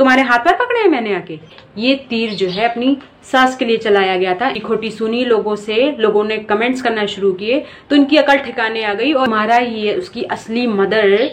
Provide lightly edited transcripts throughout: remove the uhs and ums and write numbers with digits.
तुम्हारे हाथ पैर पकड़े हैं मैंने आके। ये तीर जो है अपनी सास के लिए चलाया गया था। खोटी सुनी लोगों से, लोगों ने कमेंट्स करना शुरू किए तो इनकी अकल ठिकाने आ गई और तुम्हारा ये उसकी असली मदर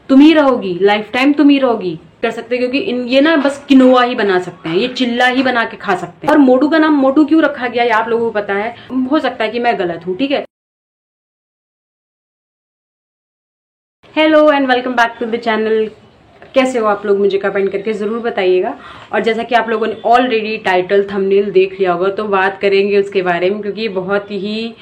तुम ही रहोगी, लाइफ टाइम तुम ही रहोगी। कर सकते क्योंकि ये ना बस किनोआ ही बना सकते हैं, ये चिल्ला ही बना के खा सकते हैं। और मोटू का नाम मोटू क्यों रखा गया ये आप लोगों को पता है? हो सकता है कि मैं गलत हूँ, ठीक है। Hello and welcome back to the channel. कैसे हो आप लोग, मुझे कमेंट करके ज़रूर बताइएगा। और जैसा कि आप लोगों ने ऑलरेडी टाइटल थंबनेल देख लिया होगा तो बात करेंगे उसके बारे में, क्योंकि ये बहुत ही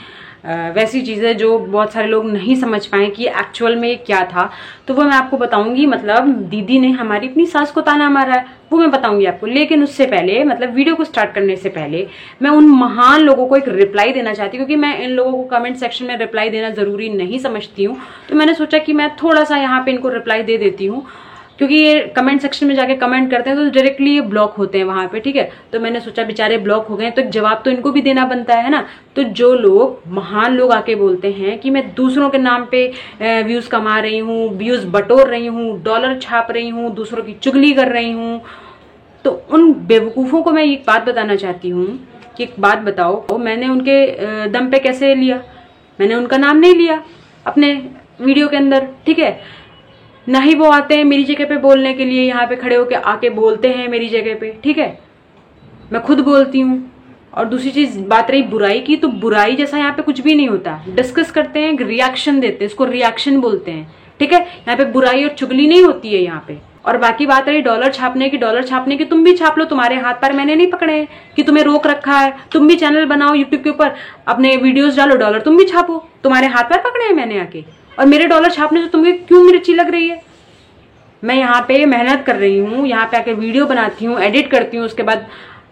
वैसी चीज़ है जो बहुत सारे लोग नहीं समझ पाए कि एक्चुअल में क्या था। तो वो मैं आपको बताऊंगी। मतलब दीदी ने हमारी अपनी सास को ताना मारा है, वो मैं बताऊंगी आपको। लेकिन उससे पहले, मतलब वीडियो को स्टार्ट करने से पहले, मैं उन महान लोगों को एक रिप्लाई देना चाहती हूँ, क्योंकि मैं इन लोगों को कमेंट सेक्शन में रिप्लाई देना ज़रूरी नहीं समझती हूँ। तो मैंने सोचा कि मैं थोड़ा सा यहाँ पे इनको रिप्लाई दे देती हूँ, क्योंकि ये कमेंट सेक्शन में जाके कमेंट करते हैं तो डायरेक्टली ये ब्लॉक होते हैं वहां पे, ठीक है। तो मैंने सोचा बेचारे ब्लॉक हो गए तो एक जवाब तो इनको भी देना बनता है ना। तो जो लोग, महान लोग आके बोलते हैं कि मैं दूसरों के नाम पे व्यूज कमा रही हूँ, व्यूज बटोर रही हूँ, डॉलर छाप रही हूँ, दूसरों की चुगली कर रही हूँ, तो उन बेवकूफ़ों को मैं एक बात बताना चाहती हूँ कि एक बात बताओ, मैंने उनके दम पे कैसे लिया? मैंने उनका नाम नहीं लिया अपने वीडियो के अंदर, ठीक है। ना ही वो आते हैं मेरी जगह पे बोलने के लिए, यहाँ पे खड़े होके आके बोलते हैं मेरी जगह पे, ठीक है। मैं खुद बोलती हूँ। और दूसरी चीज, बात रही बुराई की, तो बुराई जैसा यहाँ पे कुछ भी नहीं होता। डिस्कस करते हैं, रिएक्शन देते हैं, इसको रिएक्शन बोलते हैं, ठीक है। यहाँ पे बुराई और चुगली नहीं होती है यहाँ पे। और बाकी बात रही डॉलर छापने की, तुम भी छाप लो, तुम्हारे हाथ पैर मैंने नहीं पकड़े हैं कि तुम्हें रोक रखा है। तुम भी चैनल बनाओ यूट्यूब के ऊपर, अपने वीडियोस डालो, डॉलर तुम भी छापो, तुम्हारे हाथ पैर पकड़े हैं मैंने आके। और मेरे डॉलर छापने से तुम्हें क्यों मिर्ची लग रही है? मैं यहाँ पे मेहनत कर रही हूँ, यहाँ पे आके वीडियो बनाती हूँ, एडिट करती हूँ, उसके बाद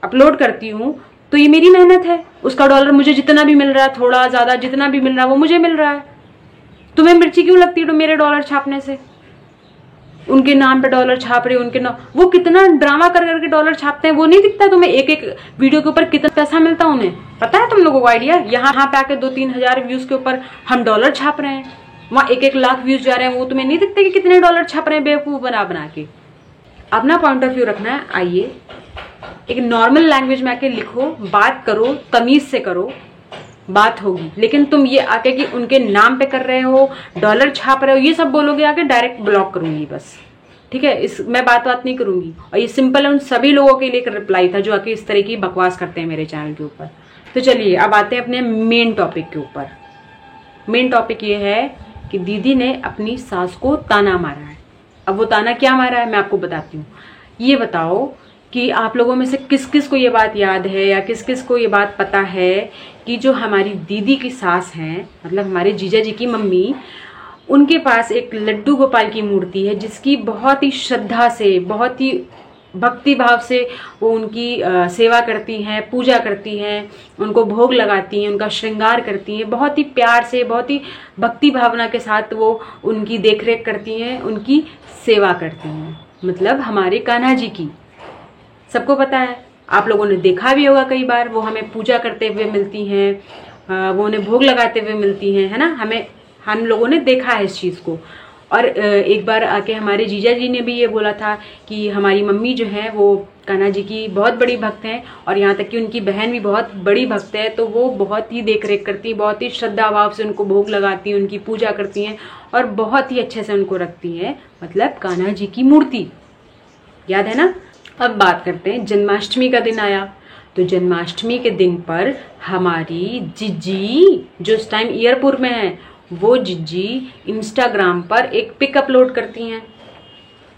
अपलोड करती हूँ, तो ये मेरी मेहनत है। उसका डॉलर मुझे जितना भी मिल रहा है, थोड़ा ज्यादा जितना भी मिल रहा है वो मुझे मिल रहा है। तुम्हें मिर्ची क्यों लगती है मेरे डॉलर छापने से? उनके नाम पे डॉलर छाप रहे, उनके नाम, वो कितना ड्रामा कर करके डॉलर छापते हैं, वो नहीं दिखता तुम्हें? एक एक वीडियो के ऊपर कितना पैसा मिलता है उन्हें, पता है तुम लोगों को आइडिया? यहाँ पे आके 2-3 हजार व्यूज के ऊपर हम डॉलर छाप रहे हैं, वहां 1-1 लाख व्यूज जा रहे हैं, वो तुम्हें नहीं दिखते कि कितने डॉलर छाप रहे हैं बेवकूफ बना बना के? अपना पॉइंट ऑफ व्यू रखना है। आइए एक नॉर्मल लैंग्वेज में आके लिखो, बात करो, तमीज से करो, बात होगी। लेकिन तुम ये आके कि उनके नाम पे कर रहे हो, डॉलर छाप रहे हो, ये सब बोलोगे आके, डायरेक्ट ब्लॉक करूंगी बस, ठीक है। मैं बात नहीं करूंगी। और ये सिंपल है उन सभी लोगों के लिए एक रिप्लाई था जो आके इस तरह की बकवास करते हैं मेरे चैनल के ऊपर। तो चलिए अब आते हैं अपने मेन टॉपिक के ऊपर। मेन टॉपिक ये है कि दीदी ने अपनी सास को ताना मारा है। अब वो ताना क्या मारा है मैं आपको बताती हूँ। ये बताओ कि आप लोगों में से किस किस को ये बात याद है या किस किस को ये बात पता है कि जो हमारी दीदी की सास हैं, मतलब हमारे जीजा जी की मम्मी, उनके पास एक लड्डू गोपाल की मूर्ति है जिसकी बहुत ही श्रद्धा से, बहुत ही भक्ति भाव से वो उनकी सेवा करती हैं, पूजा करती हैं, उनको भोग लगाती हैं, उनका श्रृंगार करती हैं, बहुत ही प्यार से, बहुत ही भक्ति भावना के साथ वो उनकी देखरेख करती हैं, उनकी सेवा करती हैं। मतलब हमारे कान्हा जी की, सबको पता है, आप लोगों ने देखा भी होगा कई बार, वो हमें पूजा करते हुए मिलती हैं, वो उन्हें भोग लगाते हुए मिलती हैं, है ना। हम लोगों ने देखा है इस चीज़ को। और एक बार आके हमारे जीजा जी ने भी ये बोला था कि हमारी मम्मी जो है वो कान्हा जी की बहुत बड़ी भक्त हैं, और यहाँ तक कि उनकी बहन भी बहुत बड़ी भक्त है, तो वो बहुत ही देख रेख करती, बहुत ही श्रद्धा भाव से उनको भोग लगाती हैं, उनकी पूजा करती हैं और बहुत ही अच्छे से उनको रखती हैं। मतलब कान्हा जी की मूर्ति, याद है ना। अब बात करते हैं, जन्माष्टमी का दिन आया, तो जन्माष्टमी के दिन पर हमारी जिज्जी जो इस टाइम ईयरपुर में है, वो जिज्जी इंस्टाग्राम पर एक पिक अपलोड करती हैं,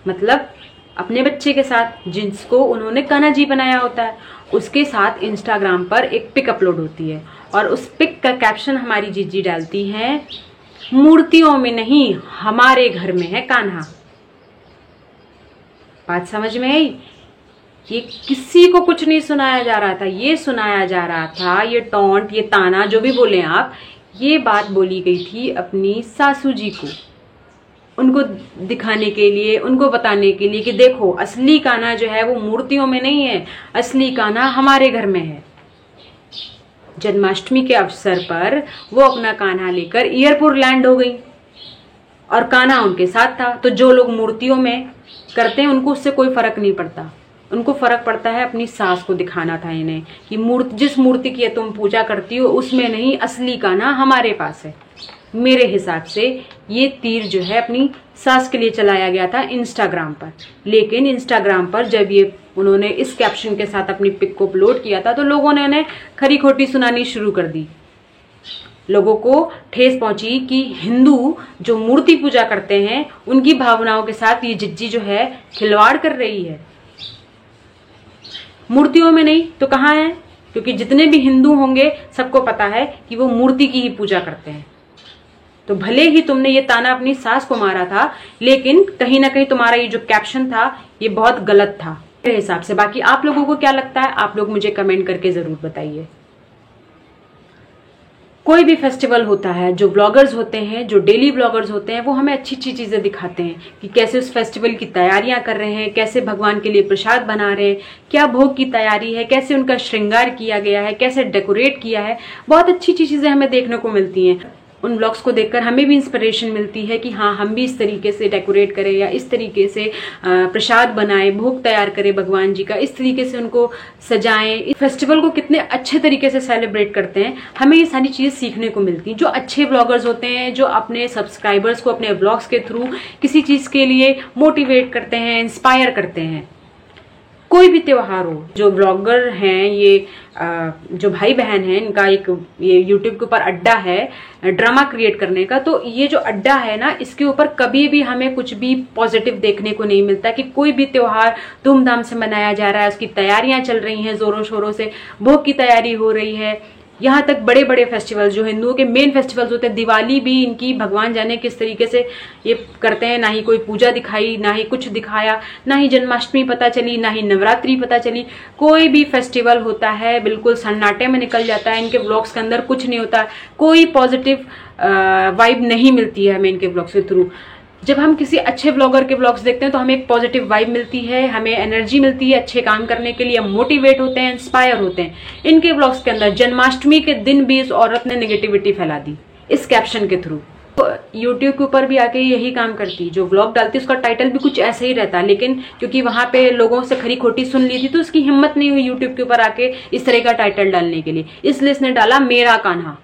मतलब अपने बच्चे के साथ, जिसको उन्होंने कान्हा जी बनाया होता है, उसके साथ इंस्टाग्राम पर एक पिक अपलोड होती है। और उस पिक का कैप्शन हमारी जिज्जी डालती हैं, मूर्तियों में नहीं हमारे घर में है कान्हा। बात समझ में आई? ये किसी को कुछ नहीं सुनाया जा रहा था, ये सुनाया जा रहा था, ये टॉन्ट, ये ताना, जो भी बोले आप, ये बात बोली गई थी अपनी सासू जी को, उनको दिखाने के लिए, उनको बताने के लिए कि देखो असली कान्हा जो है वो मूर्तियों में नहीं है, असली कान्हा हमारे घर में है। जन्माष्टमी के अवसर पर वो अपना कान्हा लेकर ईयरपुर लैंड हो गई और कान्हा उनके साथ था। तो जो लोग मूर्तियों में करते हैं उनको उससे कोई फर्क नहीं पड़ता। उनको फर्क पड़ता है अपनी सास को दिखाना था इन्हें कि जिस मूर्ति की तुम पूजा करती हो उसमें नहीं, असली कान्हा हमारे पास है। मेरे हिसाब से ये तीर जो है अपनी सास के लिए चलाया गया था इंस्टाग्राम पर, लेकिन इंस्टाग्राम पर जब ये उन्होंने इस कैप्शन के साथ अपनी पिक को अपलोड किया था तो लोगों ने उन्हें खरी खोटी सुनानी शुरू कर दी। लोगों को ठेस पहुंची कि हिंदू जो मूर्ति पूजा करते हैं उनकी भावनाओं के साथ ये जिज्जी जो है खिलवाड़ कर रही है। मूर्तियों में नहीं तो कहाँ है? क्योंकि जितने भी हिंदू होंगे सबको पता है कि वो मूर्ति की ही पूजा करते हैं। तो भले ही तुमने ये ताना अपनी सास को मारा था, लेकिन कहीं ना कहीं तुम्हारा ये जो कैप्शन था ये बहुत गलत था मेरे हिसाब से। बाकी आप लोगों को क्या लगता है, आप लोग मुझे कमेंट करके जरूर बताइए। कोई भी फेस्टिवल होता है, जो ब्लॉगर्स होते हैं, जो डेली ब्लॉगर्स होते हैं, वो हमें अच्छी अच्छी चीजें दिखाते हैं कि कैसे उस फेस्टिवल की तैयारियां कर रहे हैं, कैसे भगवान के लिए प्रसाद बना रहे हैं, क्या भोग की तैयारी है, कैसे उनका श्रृंगार किया गया है, कैसे डेकोरेट किया है। बहुत अच्छी अच्छी चीजें हमें देखने को मिलती हैं। उन ब्लॉग्स को देखकर हमें भी इंस्पिरेशन मिलती है कि हाँ, हम भी इस तरीके से डेकोरेट करें या इस तरीके से प्रसाद बनाएं, भोग तैयार करें भगवान जी का, इस तरीके से उनको सजाएं। इस फेस्टिवल को कितने अच्छे तरीके से सेलिब्रेट करते हैं, हमें ये सारी चीजें सीखने को मिलती हैं। जो अच्छे ब्लॉगर्स होते हैं, जो अपने सब्सक्राइबर्स को अपने ब्लॉग्स के थ्रू किसी चीज के लिए मोटिवेट करते हैं, इंस्पायर करते हैं। कोई भी त्योहार हो, जो ब्लॉगर हैं, ये जो भाई बहन हैं, इनका एक ये यूट्यूब के ऊपर अड्डा है ड्रामा क्रिएट करने का। तो ये जो अड्डा है ना, इसके ऊपर कभी भी हमें कुछ भी पॉजिटिव देखने को नहीं मिलता कि कोई भी त्योहार धूमधाम से मनाया जा रहा है, उसकी तैयारियां चल रही हैं जोरों शोरों से, भोग की तैयारी हो रही है। यहाँ तक बड़े बड़े फेस्टिवल्स जो हिंदुओं के मेन फेस्टिवल्स होते हैं, दिवाली भी इनकी भगवान जाने किस तरीके से ये करते हैं। ना ही कोई पूजा दिखाई, ना ही कुछ दिखाया, ना ही जन्माष्टमी पता चली, ना ही नवरात्रि पता चली। कोई भी फेस्टिवल होता है बिल्कुल सन्नाटे में निकल जाता है। इनके ब्लॉग्स के अंदर कुछ नहीं होता, कोई पॉजिटिव वाइब नहीं मिलती है हमें इनके ब्लॉग्स के थ्रू। जब हम किसी अच्छे ब्लॉगर के ब्लॉग्स देखते हैं तो हमें एक पॉजिटिव वाइब मिलती है, हमें एनर्जी मिलती है अच्छे काम करने के लिए, हम मोटिवेट होते हैं, इंस्पायर होते हैं। इनके ब्लॉग्स के अंदर जन्माष्टमी के दिन भी इस औरत ने नेगेटिविटी फैला दी इस कैप्शन के थ्रू। तो यूट्यूब के ऊपर भी आके यही काम करती, जो ब्लॉग डालती उसका टाइटल भी कुछ ऐसे ही रहता, लेकिन क्योंकि वहां पे लोगों से खरी खोटी सुन ली थी तो उसकी हिम्मत नहीं हुई यूट्यूब के ऊपर आके इस तरह का टाइटल डालने के लिए, इसलिए इसने डाला मेरा कान्हा।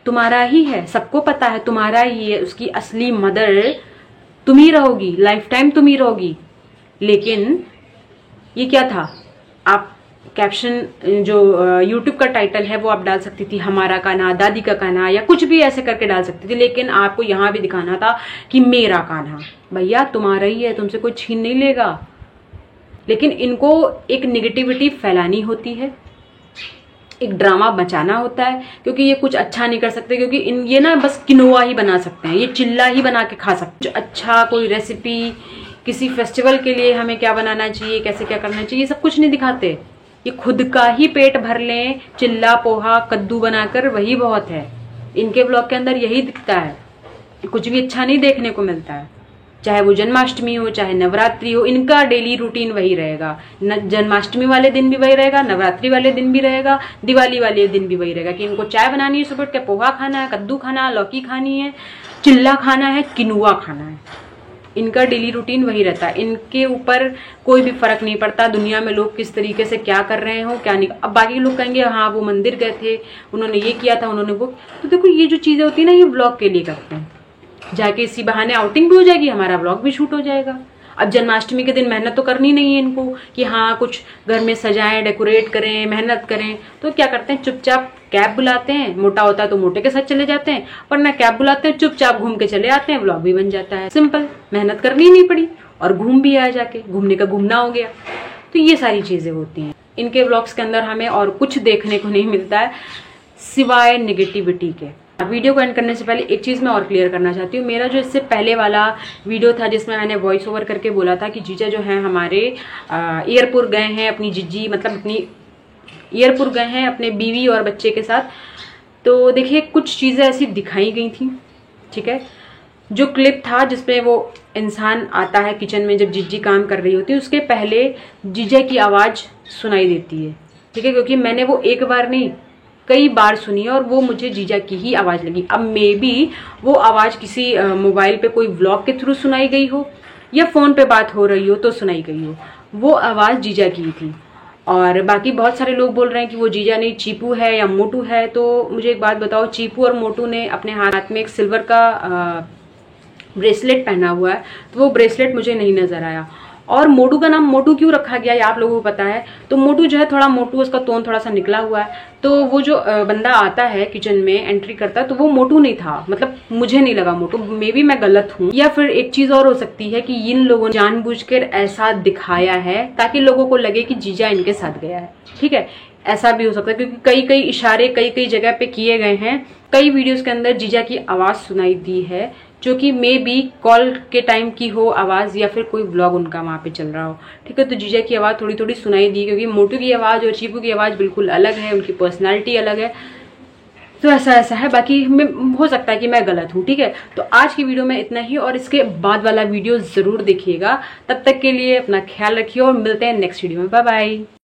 तुम्हारा ही है, सबको पता है तुम्हारा ही है, उसकी असली मदर तुम ही रहोगी, लाइफ टाइम तुम ही रहोगी। लेकिन ये क्या था, आप कैप्शन जो यूट्यूब का टाइटल है वो आप डाल सकती थी हमारा कान्हा, दादी का कान्हा, या कुछ भी ऐसे करके डाल सकती थी, लेकिन आपको यहाँ भी दिखाना था कि मेरा कान्हा। भैया तुम्हारा ही है, तुमसे कोई छीन नहीं लेगा। लेकिन इनको एक नेगेटिविटी फैलानी होती है, एक ड्रामा बचाना होता है, क्योंकि ये कुछ अच्छा नहीं कर सकते, क्योंकि ये ना बस किनोआ ही बना सकते हैं, ये चिल्ला ही बना के खा सकते हैं। अच्छा कोई रेसिपी किसी फेस्टिवल के लिए हमें क्या बनाना चाहिए, कैसे क्या करना चाहिए, ये सब कुछ नहीं दिखाते। ये खुद का ही पेट भर लें, चिल्ला पोहा कद्दू बनाकर, वही बहुत है। इनके ब्लॉग के अंदर यही दिखता है, कुछ भी अच्छा नहीं देखने को मिलता है। चाहे वो जन्माष्टमी हो, चाहे नवरात्रि हो, इनका डेली रूटीन वही रहेगा। जन्माष्टमी वाले दिन भी वही रहेगा, नवरात्रि वाले दिन भी रहेगा, दिवाली वाले दिन भी वही रहेगा कि इनको चाय बनानी है, सुबह उठ के पोहा खाना है, कद्दू खाना है, लौकी खानी है, चिल्ला खाना है, किनुआ खाना है। इनका डेली रूटीन वही रहता है। इनके ऊपर कोई भी फर्क नहीं पड़ता दुनिया में लोग किस तरीके से क्या कर रहे हो क्या नहीं। अब बाकी लोग कहेंगे हाँ वो मंदिर गए थे, उन्होंने ये किया था, उन्होंने वो। तो देखो ये जो चीजें होती है ना, ये व्लॉग के लिए करते हैं, जाके इसी बहाने आउटिंग भी हो जाएगी, हमारा व्लॉग भी शूट हो जाएगा। अब जन्माष्टमी के दिन मेहनत तो करनी नहीं है इनको कि हाँ कुछ घर में सजाएं, डेकोरेट करें, मेहनत करें। तो क्या करते हैं, चुपचाप कैब बुलाते हैं, मोटा होता है तो मोटे के साथ चले जाते हैं, वरना कैब बुलाते हैं, चुपचाप घूम के चले आते हैं, व्लॉग भी बन जाता है। सिंपल, मेहनत करनी नहीं पड़ी और घूम भी आया, जाके घूमने का घूमना हो गया। तो ये सारी चीजें होती हैं इनके व्लॉग्स के अंदर, हमें और कुछ देखने को नहीं मिलता है सिवाय नेगेटिविटी के। वीडियो को एंड करने से पहले एक चीज़ मैं और क्लियर करना चाहती हूँ। मेरा जो इससे पहले वाला वीडियो था जिसमें मैंने वॉइस ओवर करके बोला था कि जीजा जो हैं हमारे एयरपुर गए हैं अपनी जीजी, मतलब अपनी एयरपुर गए हैं अपने बीवी और बच्चे के साथ। तो देखिए कुछ चीज़ें ऐसी दिखाई गई थी, ठीक है। जो क्लिप था जिसमें वो इंसान आता है किचन में जब जीजी काम कर रही होती है, उसके पहले जीजा की आवाज़ सुनाई देती है, ठीक है। क्योंकि मैंने वो एक बार नहीं कई बार सुनी है और वो मुझे जीजा की ही आवाज़ लगी। अब मे बी वो आवाज़ किसी मोबाइल पे कोई व्लॉग के थ्रू सुनाई गई हो या फ़ोन पे बात हो रही हो तो सुनाई गई हो, वो आवाज़ जीजा की थी। और बाकी बहुत सारे लोग बोल रहे हैं कि वो जीजा नहीं चीपू है या मोटू है। तो मुझे एक बात बताओ, चीपू और मोटू ने अपने हाथ में एक सिल्वर का ब्रेसलेट पहना हुआ है, तो वो ब्रेसलेट मुझे नहीं नजर आया। और मोटू का नाम मोटू क्यों रखा गया ये आप लोगों को पता है? तो मोटू जो है थोड़ा मोटू, उसका टोन थोड़ा सा निकला हुआ है। तो वो जो बंदा आता है किचन में एंट्री करता है, तो वो मोटू नहीं था, मतलब मुझे नहीं लगा मोटू। मे बी मैं गलत हूँ, या फिर एक चीज और हो सकती है कि इन लोगों ने जानबूझकर ऐसा दिखाया है ताकि लोगों को लगे कि जीजा इनके साथ गया है। ठीक है, ऐसा भी हो सकता है, क्योंकि कई कई इशारे कई कई जगह पे किए गए हैं। कई वीडियोस के अंदर जीजा की आवाज सुनाई दी है, जो कि मे बी कॉल के टाइम की हो आवाज, या फिर कोई व्लॉग उनका वहां पे चल रहा हो। ठीक है, तो जीजा की आवाज थोड़ी थोड़ी सुनाई दी, क्योंकि मोटू की आवाज और चीपू की आवाज बिल्कुल अलग है, उनकी पर्सनालिटी अलग है। तो ऐसा है, बाकी हो सकता है कि मैं गलत हूँ। ठीक है, तो आज की वीडियो में इतना ही, और इसके बाद वाला वीडियो जरूर देखिएगा। तब तक के लिए अपना ख्याल रखिए और मिलते हैं नेक्स्ट वीडियो में। Bye bye.